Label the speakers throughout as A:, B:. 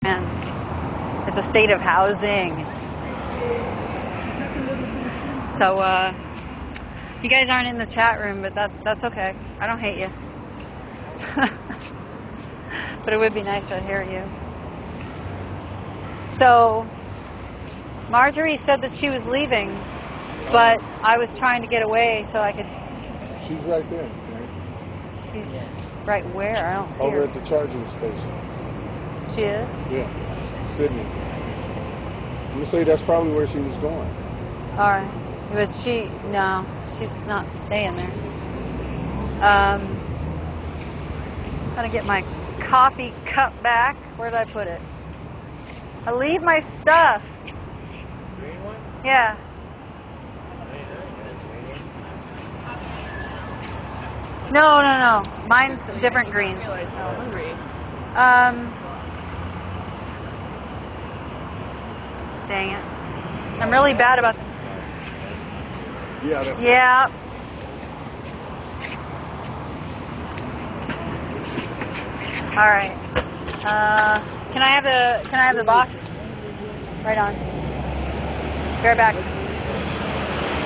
A: and it's a state of housing. So you guys aren't in the chat room, but that's okay. I don't hate you. But it would be nice to hear you. So Marjorie said that she was leaving, but I was trying to get away so I could...
B: She's right there. Right?
A: She's right where? I don't see
B: over
A: her.
B: at the charging station.
A: She is?
B: Yeah, Sydney. I'm going to say that's probably where she was going.
A: Alright. But she's not staying there. Gotta get my coffee cup back. Where did I put it? I leave my stuff.
C: Green one?
A: Yeah. No. Mine's different green.
C: I feel like I'm hungry.
A: Dang it. I'm really bad about...
B: Yeah, that's
A: Yeah. All right. Can I have the box? Right on. Be right back.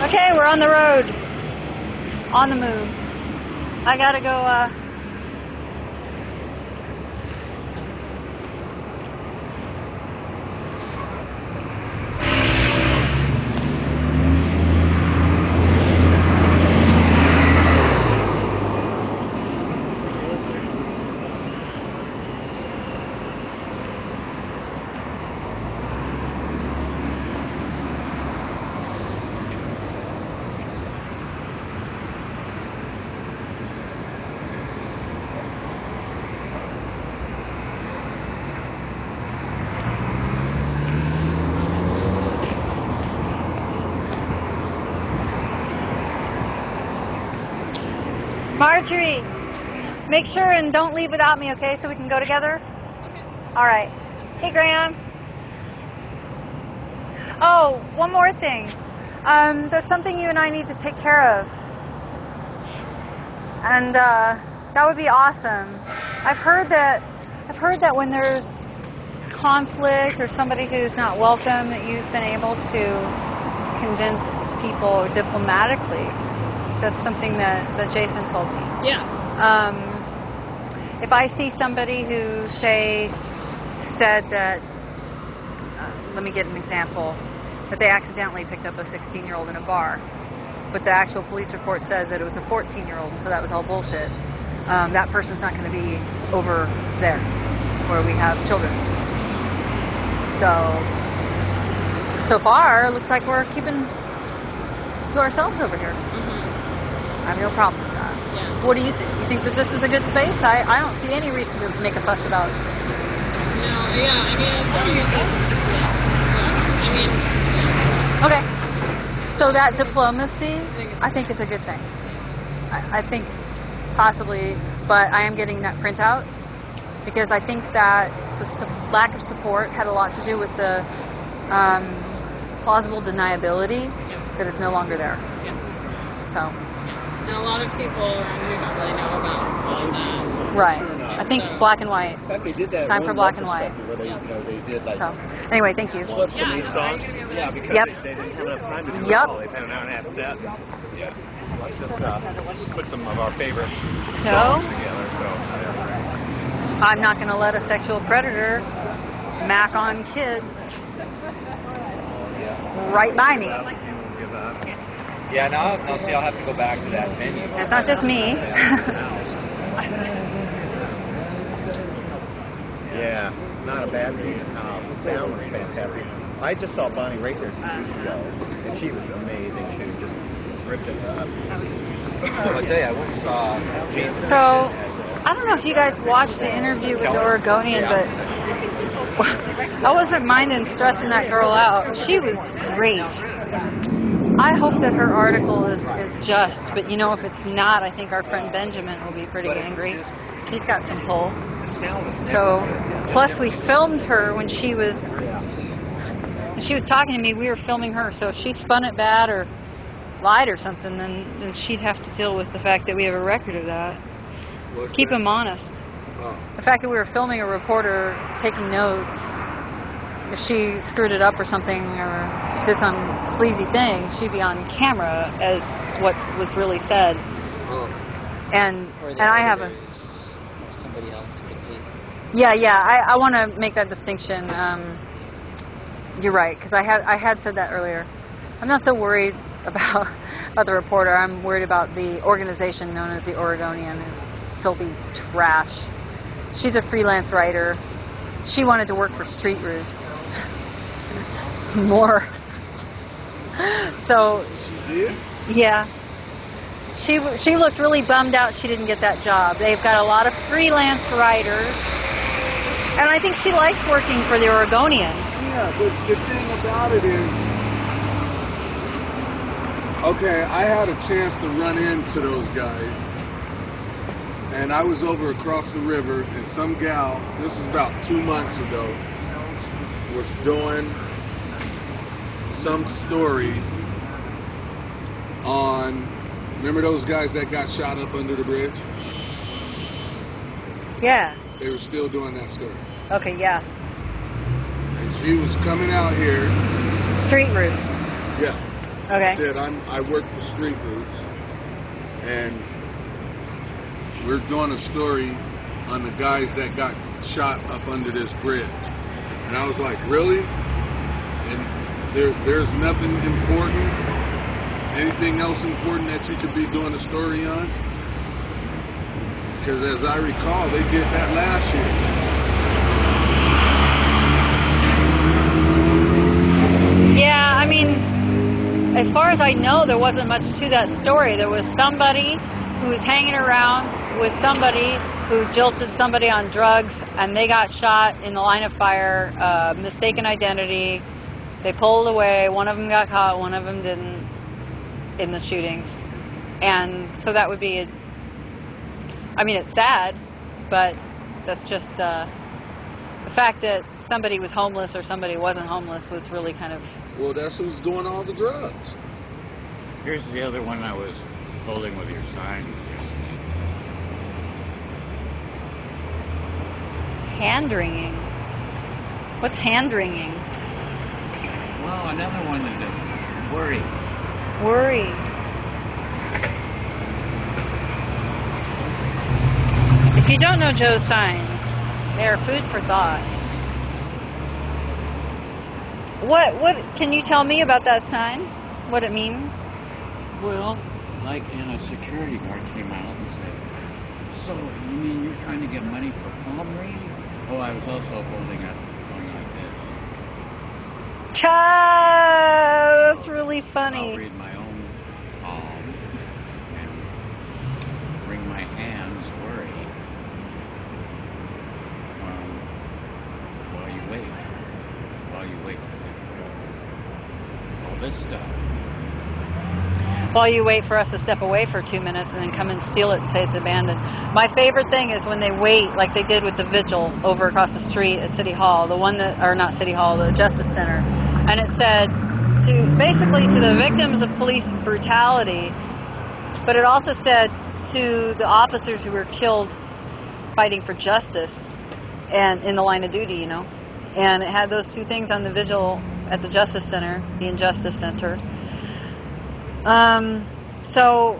A: Okay, we're on the road. On the move. I gotta go. Marjorie, make sure and don't leave without me, okay? So we can go together?
C: Okay.
A: All right. Hey, Graham. Oh, one more thing. There's something you and I need to take care of. And that would be awesome. I've heard that when there's conflict or somebody who's not welcome, that you've been able to convince people diplomatically. That's something that Jason told me.
C: Yeah.
A: If I see somebody who, said that, let me get an example, that they accidentally picked up a 16-year-old in a bar, but the actual police report said that it was a 14-year-old, and so that was all bullshit, that person's not going to be over there where we have children. So far, it looks like we're keeping to ourselves over here. I have no problem with that.
C: Yeah.
A: What do you think? You think that this is a good space? I don't see any reason to make a fuss about it.
C: No, yeah, I mean,
A: Okay. So that diplomacy, I think is a good thing. I think possibly, but I am getting that printout because I think that the lack of support had a lot to do with the plausible deniability that is no longer there.
C: yeah.
A: So.
C: And a lot of people around here don't really know about all of that.
A: Right. I think black and white.
D: In fact, they did that
A: Time
D: one
A: for black and white.
D: where they, they did like
A: So, anyway, thank you.
D: clips from these songs. Yeah, because
A: Yep.
D: they didn't have enough time to do it
A: Yep.
D: all. They've had an hour and a half set. Yeah. Let's just put some of our favorite
A: So?
D: songs together. So. Yeah.
A: I'm not going to let a sexual predator mac on kids right by me.
E: Yeah, now see, I'll have to go back to that menu.
A: It's not just me.
D: Yeah, not a bad scene in the house. The sound was fantastic. I just saw Bonnie Raitt there 2 weeks ago, and she was amazing. She just ripped it up.
E: I'll tell you, I went and saw Jason.
A: So, I don't know if you guys watched the interview with the Oregonian, but I wasn't minding stressing that girl out. She was great. I hope that her article is just, but if it's not, I think our friend Benjamin will be pretty angry. He's got some pull. So, plus we filmed her when she was talking to me. We were filming her, so if she spun it bad or lied or something, then she'd have to deal with the fact that we have a record of that. Keep him honest.
B: Oh.
A: The fact that we were filming a reporter taking notes, if she screwed it up or something or did some sleazy thing, she'd be on camera as what was really said.
B: Oh.
A: And
F: Or
A: I have a...
F: Or somebody else could be.
A: Yeah, I want to make that distinction. You're right, because I had said that earlier. I'm not so worried about the reporter. I'm worried about the organization known as the Oregonian, filthy trash. She's a freelance writer. She wanted to work for Street Roots. More. So.
B: She did?
A: Yeah. She looked really bummed out she didn't get that job. They've got a lot of freelance writers. And I think she likes working for the Oregonian.
B: Yeah, but the thing about it is, okay, I had a chance to run into those guys. And I was over across the river, and some gal, this was about 2 months ago, was doing some story on, remember those guys that got shot up under the bridge?
A: Yeah.
B: They were still doing that story.
A: Okay, yeah.
B: And she was coming out here.
A: Street Roots.
B: Yeah.
A: Okay.
B: Said, I work for Street Roots, and we're doing a story on the guys that got shot up under this bridge. And I was like, really? And there's nothing important, anything else important that you could be doing a story on? Because as I recall, they did that last year.
A: Yeah, I mean, as far as I know, there wasn't much to that story. There was somebody who was hanging around with somebody who jilted somebody on drugs, and they got shot in the line of fire, mistaken identity. They pulled away. One of them got caught, one of them didn't in the shootings. And so that would be, I mean, it's sad, but that's just, the fact that somebody was homeless or somebody wasn't homeless was really kind of...
B: Well, that's who's doing all the drugs.
G: Here's the other one I was holding with your signs yesterday.
A: Hand-wringing. What's hand-wringing?
G: Well, another one that does worry.
A: Worry. If you don't know Joe's signs, they are food for thought. What can you tell me about that sign? What it means?
G: Well, like, and a security guard came out and said, "So, you mean you're trying to get money for palm reading?" Oh, I was also holding it going like this.
A: Cha! That's really funny.
G: I'll read my own palm and bring my hands worry while you wait for all this stuff.
A: While you wait for us to step away for 2 minutes and then come and steal it and say it's abandoned. My favorite thing is when they wait, like they did with the vigil over across the street at City Hall, not City Hall, the Justice Center. And it said basically to the victims of police brutality, but it also said to the officers who were killed fighting for justice and in the line of duty, you know. And it had those two things on the vigil at the Justice Center, the Injustice Center. So,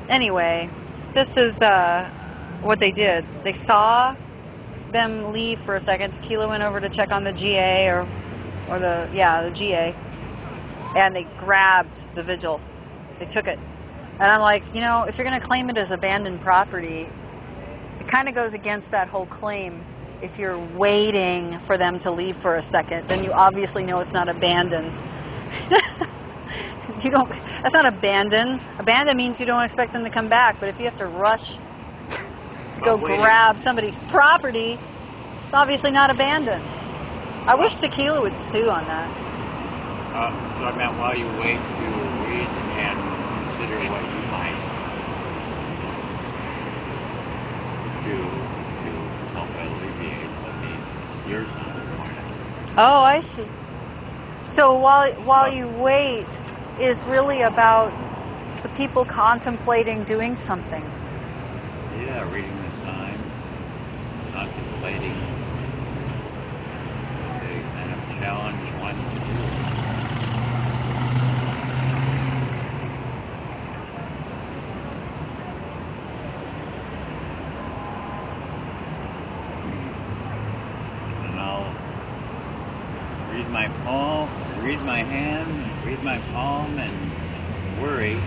A: anyway, this is what they did. They saw them leave for a second. Tequila went over to check on the GA the GA, and they grabbed the vigil. They took it. And I'm like, you know, if you're going to claim it as abandoned property, it kind of goes against that whole claim. If you're waiting for them to leave for a second, then you obviously know it's not abandoned. That's not abandoned. Abandoned means you don't expect them to come back, but if you have to rush to go grab somebody's property, it's obviously not abandoned. I wish Tequila would sue on that.
G: So I meant while you wait to read and consider what you might do to help alleviate what yours on the morning.
A: Oh, I see. So while you wait is really about the people contemplating doing something.
G: Yeah, reading the signs. contemplating the kind of challenge one to do. And I'll read my palm, read my hand, read my palm, and worry.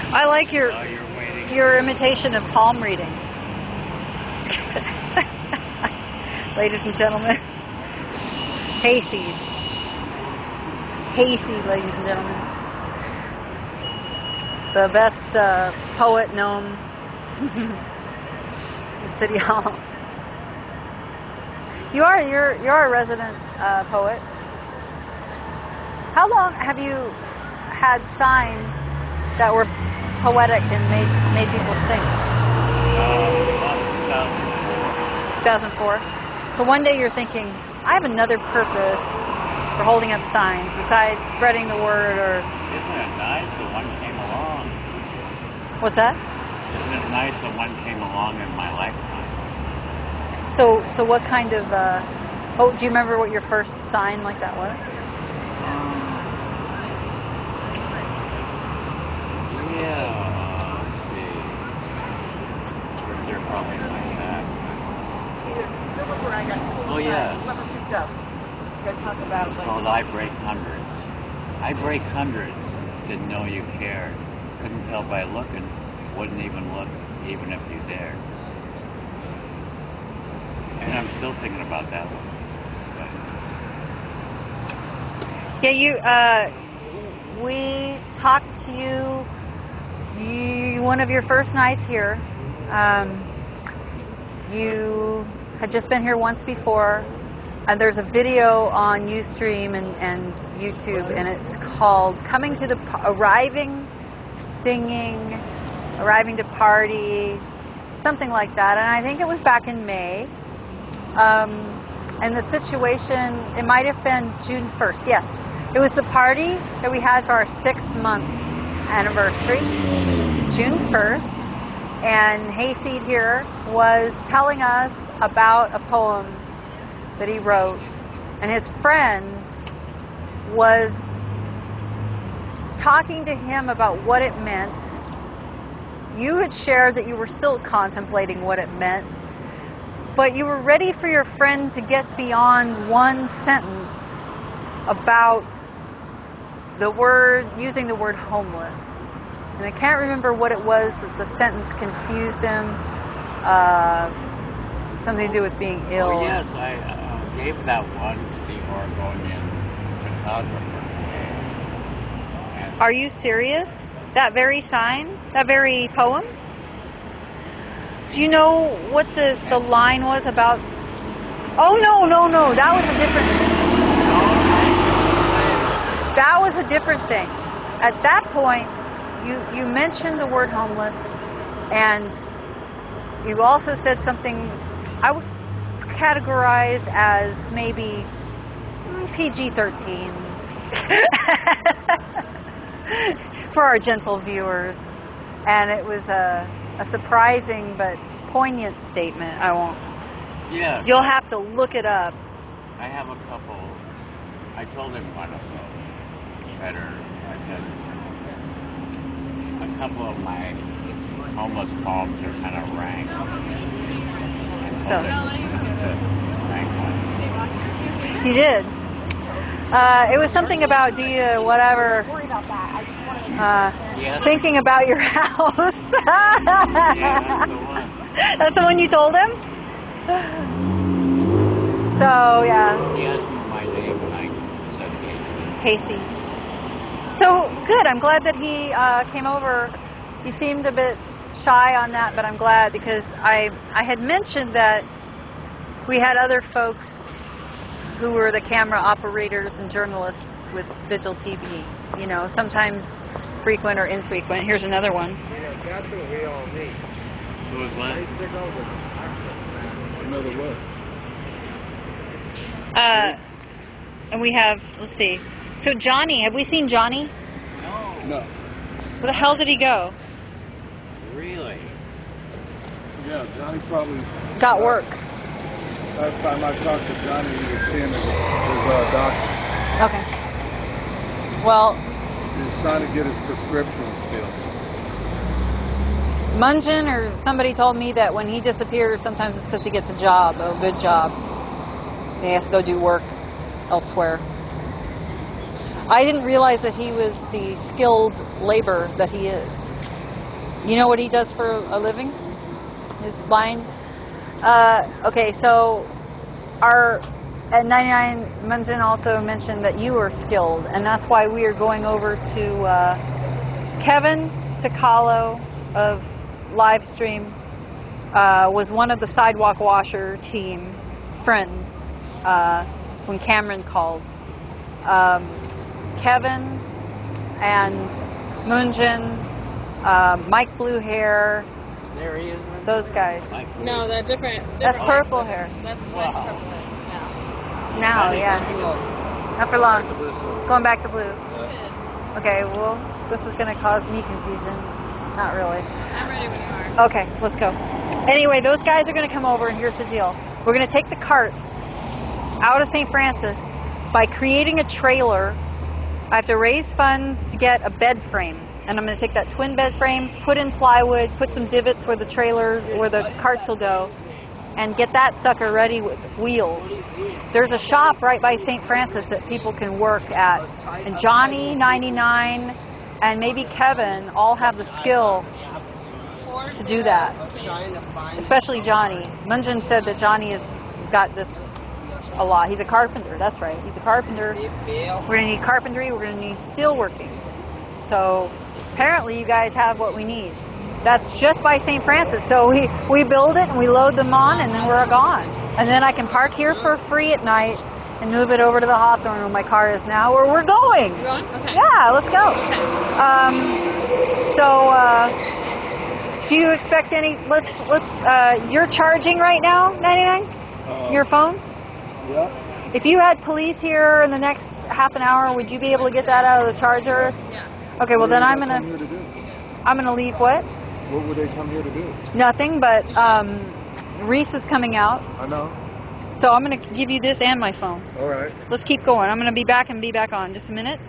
A: I like your
G: While you're waiting.
A: your imitation of palm reading. Ladies and gentlemen. Hayseed. Hayseed, ladies and gentlemen. The best poet gnome in City Hall. You're a resident poet. How long have you had signs that were poetic and made people think? 2004. But one day you're thinking, I have another purpose for holding up signs besides spreading the word, or
G: Isn't it nice that one came along?
A: what's that?
G: Isn't it nice that one came along in my lifetime?
A: So what kind of do you remember what your first sign like that was?
G: Yeah, let's see. They're probably like that. Oh, yes. It's called I Break Hundreds. I break hundreds. Didn't know you cared. Couldn't tell by looking. Wouldn't even look, even if you dared. And I'm still thinking about that one.
A: Yeah, we talked to you one of your first nights here. You had just been here once before, and there's a video on Ustream and YouTube, and it's called "Coming to the Arriving, Singing, Arriving to Party," something like that. And I think it was back in May. And the situation, it might have been June 1st. Yes, it was the party that we had for our 6th-month anniversary, June 1st. And Hayseed here was telling us about a poem that he wrote. And his friend was talking to him about what it meant. You had shared that you were still contemplating what it meant, but you were ready for your friend to get beyond one sentence about using the word homeless. And I can't remember what it was that the sentence confused him. Something to do with being ill.
G: Oh, yes, I gave that one to the Oregonian photographer. And
A: Are you serious? That very sign? That very poem? Do you know what the line was about? Oh, no. That was a different thing. At that point, you mentioned the word homeless, and you also said something I would categorize as maybe PG-13 for our gentle viewers. And it was a surprising but poignant statement.
G: yeah,
A: You'll have to look it up.
G: I have a couple. I told him one of them better. I said, a couple of my homeless poems are kind of rank.
A: So
G: Rank ones.
A: you did. It was something about thinking about your house.
G: Yeah, that's the one.
A: That's the one you told him? So, yeah.
G: He asked me my name and I said Casey.
A: Casey. So, good. I'm glad that he came over. You seemed a bit shy on that, but I'm glad because I had mentioned that we had other folks who were the camera operators and journalists with Vigil TV. You know, sometimes frequent or infrequent. Here's another one.
D: That's what we all need.
G: Who was that?
B: Another what?
A: And we have, let's see. So Johnny, have we seen Johnny?
G: No.
B: No.
A: Where the hell did he go?
G: Really?
B: Yeah, Johnny probably
A: got work.
B: Last time I talked to Johnny, he was seeing his doctor.
A: Okay. Well,
B: He was trying to get his prescriptions filled.
A: Munjin or somebody told me that when he disappears, sometimes it's because he gets a job, a good job. He has to go do work elsewhere. I didn't realize that he was the skilled labor that he is. You know what he does for a living? His line? Okay, so our at 99, Munjin also mentioned that you are skilled, and that's why we are going over to Kevin Takalo of Livestream. Was one of the sidewalk washer team friends when Cameron called. Kevin and Munjin, Mike Blue Hair,
G: There he is.
A: those guys.
C: No, they're different.
A: That's purple hair.
C: That's
G: Wow.
C: purple.
A: Now, yeah. Not for long. Going back to blue. Okay, well, this is going to cause me confusion. Not really.
C: I'm ready when you are.
A: Okay, let's go. Anyway, those guys are going to come over, and here's the deal. We're going to take the carts out of St. Francis by creating a trailer. I have to raise funds to get a bed frame. And I'm going to take that twin bed frame, put in plywood, put some divots where the carts will go, and get that sucker ready with wheels. There's a shop right by St. Francis that people can work at. And Johnny, 99, and maybe Kevin all have the skill to do that. Especially Johnny. Munjin said that Johnny has got this a lot. He's a carpenter, that's right. He's a carpenter. We're going to need carpentry, we're going to need steelworking. So apparently you guys have what we need. That's just by St. Francis. So we build it and we load them on and then we're gone. And then I can park here for free at night and move it over to the Hawthorne where my car is now, where we're going.
C: You're going? Okay.
A: Yeah, let's go.
C: Okay.
A: Do you expect any, you're charging right now, 99? Your phone?
B: Yeah.
A: If you had police here in the next half an hour, would you be able to get that out of the charger?
C: Yeah.
A: Okay, well then I'm
B: What
A: gonna
B: would they come here to do?
A: leave what?
B: What would they come here to do?
A: Nothing, but Reese is coming out,
B: I know.
A: so I'm gonna give you this and my phone.
B: All right.
A: Let's keep going. I'm gonna be back on just a minute.